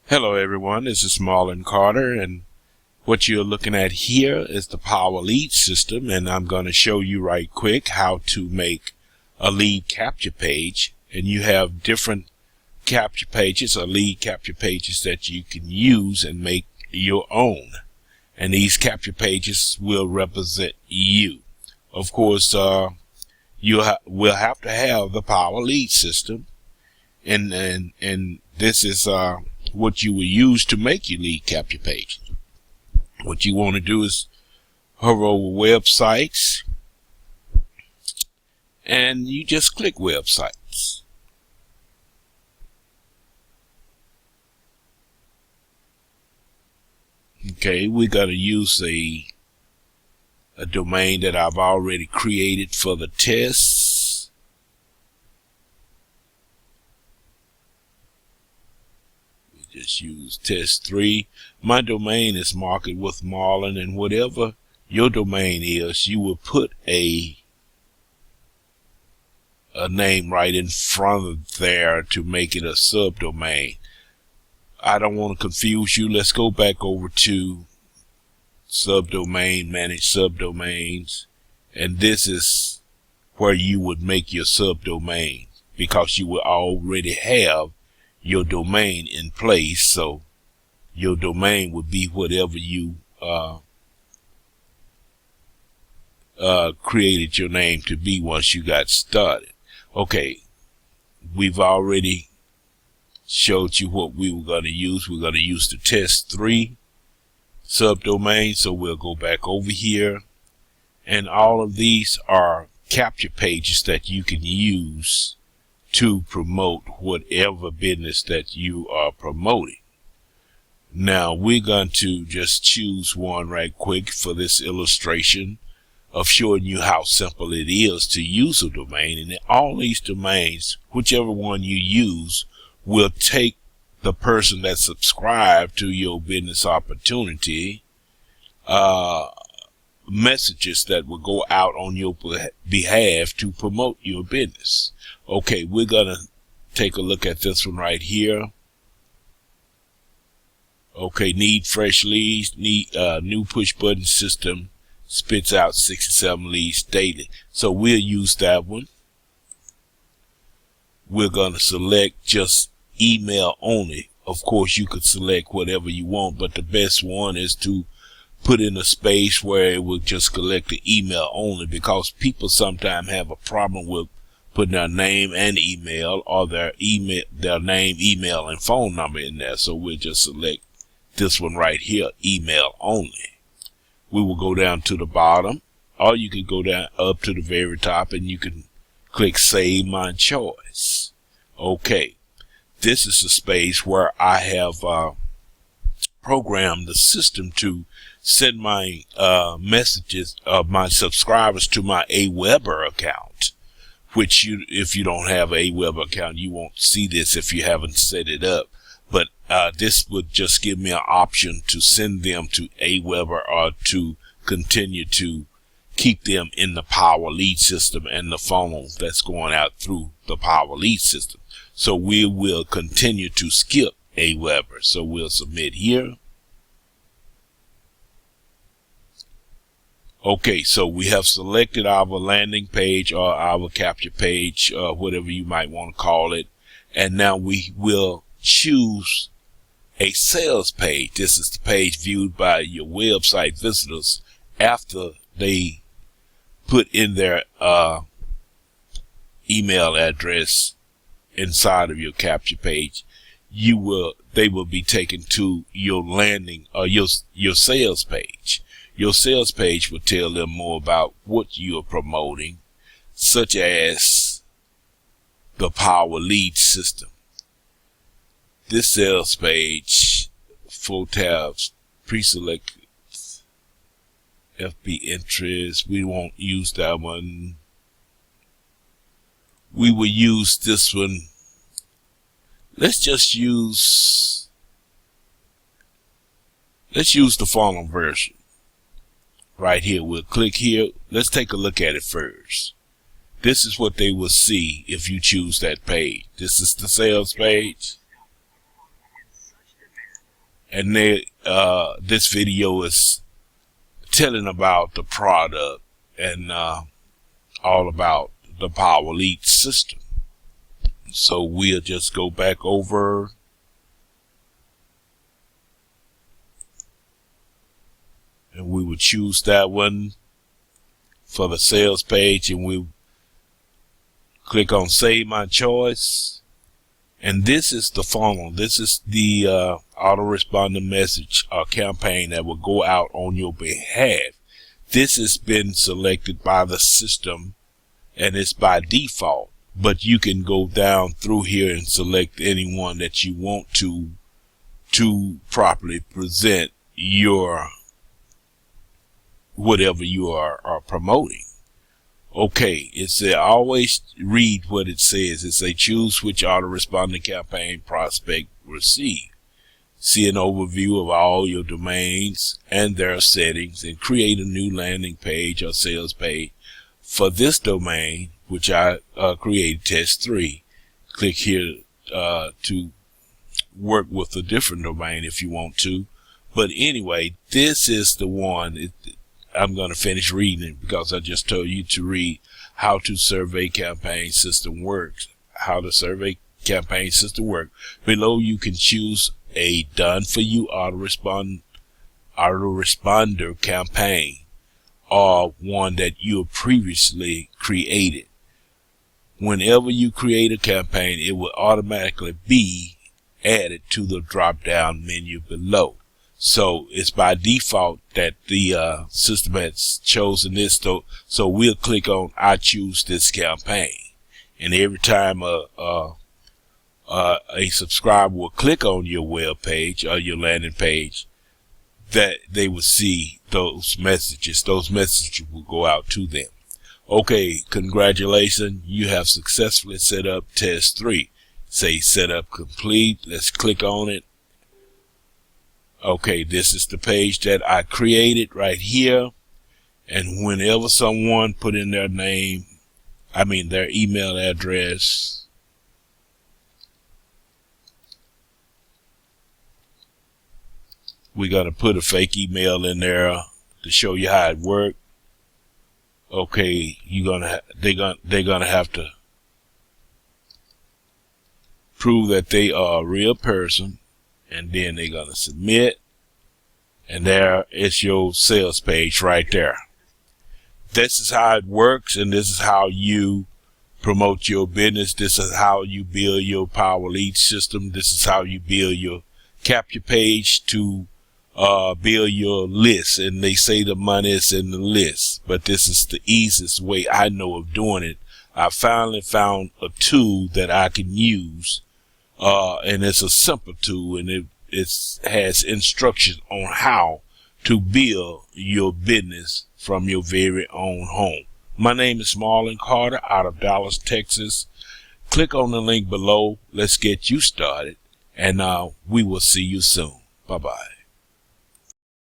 Hello everyone, this is Marlon Carter, and what you're looking at here is the Power Lead system, and I'm going to show you right quick how to make a lead capture page. And you have different capture pages or lead capture pages that you can use and make your own, and these capture pages will represent you. Of course, you will have to have the Power Lead system, and this is what you will use to make your lead capture page. What you want to do is hover over websites, and you just click websites. Okay, we're going to use a domain that I've already created for the tests. We just use test 3. My domain is marketed with Marlon, and whatever your domain is, you will put a name right in front of there to make it a subdomain. I don't want to confuse you. Let's go back over to subdomain, manage subdomains, and this is where you would make your subdomain, because you will already have your domain in place. So your domain would be whatever you created your name to be once you got started. Okay, we've already showed you what we were going to use. We're going to use the test 3 subdomain. So we'll go back over here, and all of these are capture pages that you can use to promote whatever business that you are promoting. Now we're going to just choose one right quick for this illustration of showing you how simple it is to use a domain. And all these domains, whichever one you use, will take the person that subscribed to your business opportunity messages that will go out on your behalf to promote your business. Okay, we're gonna take a look at this one right here. Okay, need fresh leads, new push button system spits out 67 leads daily. So we'll use that one. We're gonna select just email only. Of course, you could select whatever you want, but the best one is to put in a space where it will just collect the email only, because people sometimes have a problem with putting their name and email, or their name, email, and phone number in there. So we'll just select this one right here, email only. We will go down to the bottom, or you can go down up to the very top and you can click Save My Choice. Okay, this is the space where I have programmed the system to send my messages of my subscribers to my Aweber account, which if you don't have an Aweber account, you won't see this if you haven't set it up. But this would just give me an option to send them to Aweber, or to continue to keep them in the Power Lead system and the funnel that's going out through the Power Lead system. So we will continue to skip Aweber. So we'll submit here. Okay, so we have selected our landing page or our capture page, whatever you might want to call it. And now we will choose a sales page. This is the page viewed by your website visitors after they put in their email address inside of your capture page. They will be taken to your landing or your sales page. Your sales page will tell them more about what you are promoting, such as the Power Lead system. This sales page, full tabs, pre-select FB interest. We won't use that one. We will use this one. Let's just use the funnel version right here. We'll click here. Let's take a look at it first. This is what they will see if you choose that page. This is the sales page. and this video is telling about the product and all about the Power Elite system. So we'll just go back over and we would choose that one for the sales page, and we click on Save My Choice. And this is the funnel. This is the autoresponder message campaign that will go out on your behalf. This has been selected by the system and it's by default, but you can go down through here and select anyone that you want to properly present your whatever you are promoting. Okay, it's always read what it says. It says choose which autoresponder campaign prospect receive. See an overview of all your domains and their settings, and create a new landing page or sales page for this domain, which I created, test 3. Click here to work with a different domain if you want to. But anyway, this is the one. I'm going to finish reading it because I just told you to read how to survey campaign system works. How the survey campaign system work. Below you can choose a done for you autoresponder campaign or one that you have previously created. Whenever you create a campaign, it will automatically be added to the drop down menu below. So it's by default that the system has chosen this. So we'll click on I choose this campaign, and every time a subscriber will click on your web page or your landing page, that they will see those messages. Those messages will go out to them. Okay, congratulations. You have successfully set up test 3. Say setup complete. Let's click on it. Okay, this is the page that I created right here. And whenever someone put in their name, their email address, we're going to put a fake email in there to show you how it works. Okay, they're gonna have to prove that they are a real person, and then they're gonna submit, and there is your sales page right there. This is how it works, and this is how you promote your business. This is how you build your Power Elite system. This is how you build your capture page to build your list. And they say the money is in the list, but this is the easiest way I know of doing it. I finally found a tool that I can use, and it's a simple tool, and it has instructions on how to build your business from your very own home. My name is Marlon Carter out of Dallas, Texas. Click on the link below. Let's get you started, and we will see you soon. Bye-bye.